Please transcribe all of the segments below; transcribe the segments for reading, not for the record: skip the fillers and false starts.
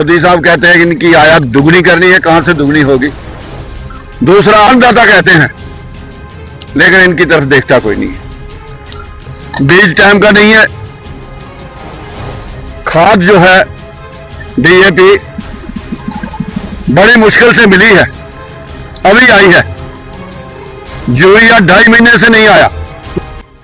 मोदी साहब कहते हैं कि इनकी आयात दुगनी करनी है, कहां से दुगनी होगी। दूसरा अन्नदाता कहते हैं, लेकिन इनकी तरफ देखता कोई नहीं है। बीज टाइम का नहीं है, खाद जो है डीएपी बड़ी मुश्किल से मिली है, अभी आई है। यूरिया 2.5 महीने से नहीं आया।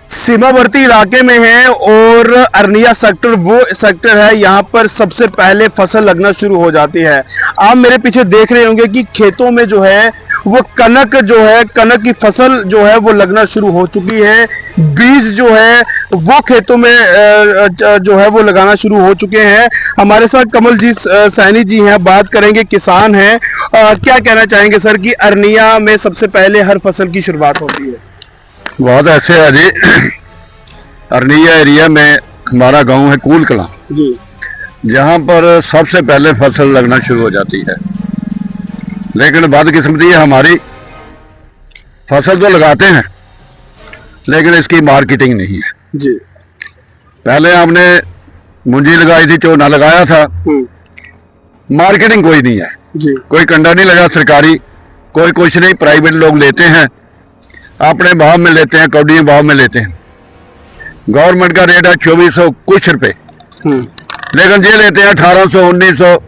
सीमावर्ती इलाके में है और अरनिया सेक्टर वो सेक्टर है, यहाँ पर सबसे पहले फसल लगना शुरू हो जाती है। आप मेरे पीछे देख रहे होंगे कि खेतों में जो है वो कनक की फसल जो है वो लगना शुरू हो चुकी है। बीज जो है वो खेतों में जो है वो लगाना शुरू हो चुके हैं। हमारे साथ कमलजीत सैनी जी हैं, बात करेंगे, किसान हैं। क्या कहना चाहेंगे सर कि अरनिया में सबसे पहले हर फसल की शुरुआत होती है? बहुत ऐसे है जी। अरनिया एरिया में हमारा गांव है कूल कला जी, जहां पर सबसे पहले फसल लगना शुरू हो जाती है। लेकिन बदकिस्मती है हमारी, फसल तो लगाते हैं लेकिन इसकी मार्केटिंग नहीं है जी। पहले हमने मुंजी लगाई थी, चोना लगाया था, मार्केटिंग कोई नहीं है जी। कोई कंडा नहीं लगा सरकारी, कोई कुछ नहीं। प्राइवेट लोग लेते हैं, अपने भाव में लेते हैं, कौड़ियों भाव में लेते हैं। गवर्नमेंट का रेट है 2400 कुछ रुपए, लेकिन ये लेते हैं 1800 1900,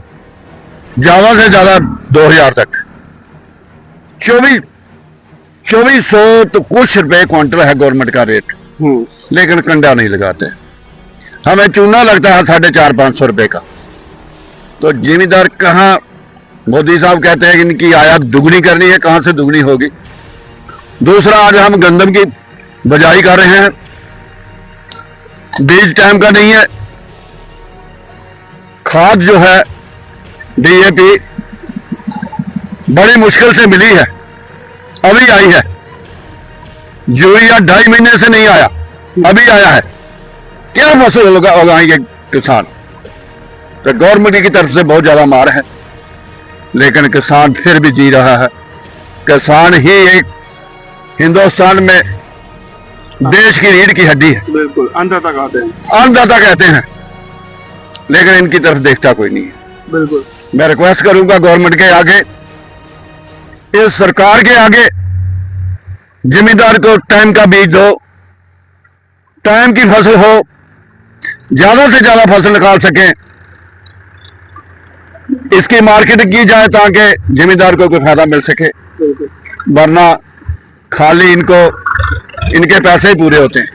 ज्यादा से ज्यादा 2000 तक। 2400 तो कुछ रुपए क्विंटल है गवर्नमेंट का रेट, लेकिन कंडा नहीं लगाते। हमें चूना लगता है 450-500 रुपए का। तो जिमीदार कहाँ, मोदी साहब कहते हैं कि इनकी आयात दुगनी करनी है, कहां से दुगनी होगी। दूसरा, आज हम गंदम की बजाई कर रहे हैं, बीज टाइम का नहीं है। खाद जो है डीएपी बड़ी मुश्किल से मिली है, अभी आई है। यूरिया 2.5 महीने से नहीं आया, अभी आया है। क्या फसल उगाएंगे किसान? तो गवर्नमेंट की तरफ से बहुत ज्यादा मार है, लेकिन किसान फिर भी जी रहा है। किसान ही एक हिंदुस्तान में देश की रीढ़ की हड्डी है। बिल्कुल, अन्नदाता कहते हैं। अन्नदाता कहते हैं, लेकिन इनकी तरफ देखता कोई नहीं है। बिल्कुल, मैं रिक्वेस्ट करूंगा गवर्नमेंट के आगे, इस सरकार के आगे, जिम्मेदार को टाइम का बीज दो, टाइम की फसल हो, ज्यादा से ज्यादा फसल निकाल सकें, इसकी मार्केटिंग की जाए ताकि जिम्मेदार को कोई फायदा मिल सके। वरना खाली इनके पैसे ही पूरे होते हैं।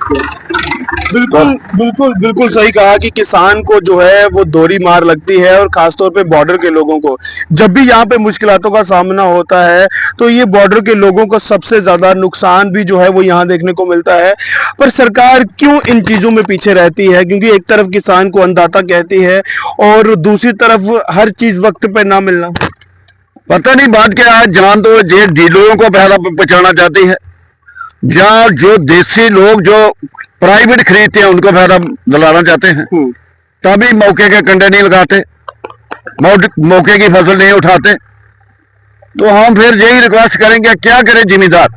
बिल्कुल बिल्कुल बिल्कुल सही कहा कि किसान को जो है वो दोहरी मार लगती है, और खासतौर पे बॉर्डर के लोगों को जब भी यहाँ पे मुश्किलातों का सामना होता है तो ये बॉर्डर के लोगों को सबसे ज्यादा नुकसान भी जो है वो यहाँ देखने को मिलता है। पर सरकार क्यों इन चीजों में पीछे रहती है? क्योंकि एक तरफ किसान को अन्नदाता कहती है और दूसरी तरफ हर चीज वक्त पे ना मिलना। पता नहीं बात क्या है, जान तो ये डीलरों को पैसा पहुंचाना चाहती है, या जो देसी लोग जो प्राइवेट खरीदते हैं उनको फायदा दिलाना चाहते हैं। तभी मौके के कंडे नहीं लगाते, मौके की फसल नहीं उठाते। तो हम फिर यही रिक्वेस्ट करेंगे, क्या करे जिम्मेदार?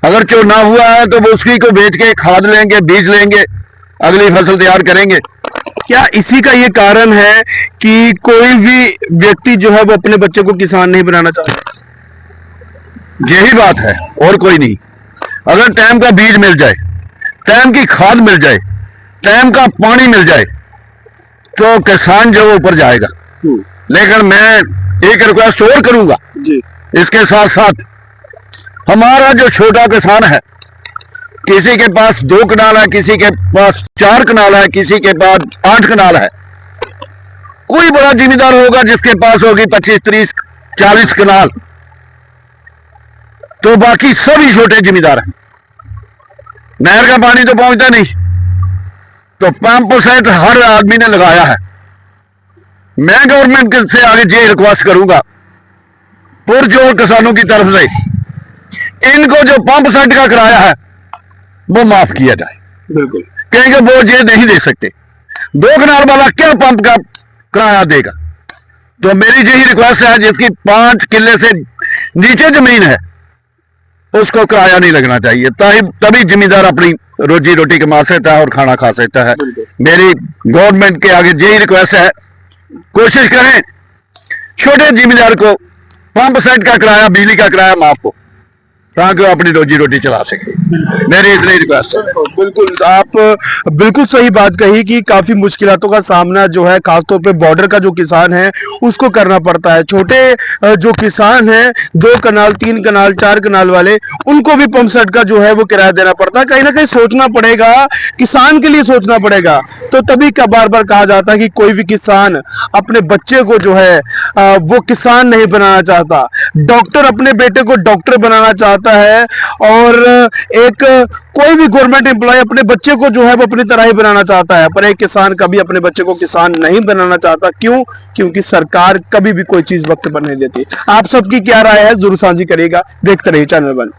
अगर चोना हुआ है तो वो उसकी को बेच के खाद लेंगे, बीज लेंगे, अगली फसल तैयार करेंगे। क्या इसी का ये कारण है कि कोई भी व्यक्ति जो है वो अपने बच्चे को किसान नहीं बनाना चाहता? यही बात है और कोई नहीं। अगर टाइम का बीज मिल जाए, टाइम की खाद मिल जाए, टाइम का पानी मिल जाए, तो किसान जो ऊपर जाएगा। लेकिन मैं एक रिक्वेस्ट और करूंगा जी, इसके साथ साथ, हमारा जो छोटा किसान है, किसी के पास 2 कनाल है, किसी के पास 4 कनाल है, किसी के पास 8 कनाल है। कोई बड़ा जिम्मेदार होगा जिसके पास होगी 25, 30, 40 कनाल, तो बाकी सभी छोटे जिम्मेदार हैं। नहर का पानी तो पहुंचता नहीं, तो पंप सेट हर आदमी ने लगाया है। मैं गवर्नमेंट से आगे ये रिक्वेस्ट करूंगा, पुरजोर किसानों की तरफ से, इनको जो पंप सेट का किराया है वो माफ किया जाए। बिल्कुल, कहेंगे वो ये नहीं दे सकते, 2 कनाल वाला क्या पंप का किराया देगा? तो मेरी यही रिक्वेस्ट है, जिसकी 5 किले से नीचे जमीन है उसको किराया नहीं लगना चाहिए, तभी जिम्मेदार अपनी रोजी रोटी कमा सकता है और खाना खा सकता है। मेरी गवर्नमेंट के आगे यही रिक्वेस्ट है कोशिश करें छोटे जिम्मेदार को 5% का किराया, बिजली का किराया माफ हो, ताकि वो अपनी रोजी रोटी चला सके। मेरी इतनी रिक्वेस्ट है। बिल्कुल, आप बिल्कुल सही बात कही कि काफी मुश्किलातों का सामना जो है खासतौर पे बॉर्डर का जो किसान है उसको करना पड़ता है। छोटे जो किसान हैं 2 कनाल 3 कनाल 4 कनाल वाले, उनको भी पंप सेट का जो है वो किराया देना पड़ता है। कहीं ना कहीं सोचना पड़ेगा, किसान के लिए सोचना पड़ेगा। तो तभी का बार बार कहा जाता है कि कोई भी किसान अपने बच्चे को जो है वो किसान नहीं बनाना चाहता, डॉक्टर अपने बेटे को डॉक्टर बनाना चाहता है, और एक कोई भी गवर्नमेंट एम्प्लॉय अपने बच्चे को जो है वो अपनी तरह ही बनाना चाहता है, पर एक किसान कभी अपने बच्चे को किसान नहीं बनाना चाहता। क्यों? क्योंकि सरकार कभी भी कोई चीज वक्त पर नहीं देती। आप सबकी क्या राय है जरूर साझी करिएगा। देखते रहिए चैनल 1।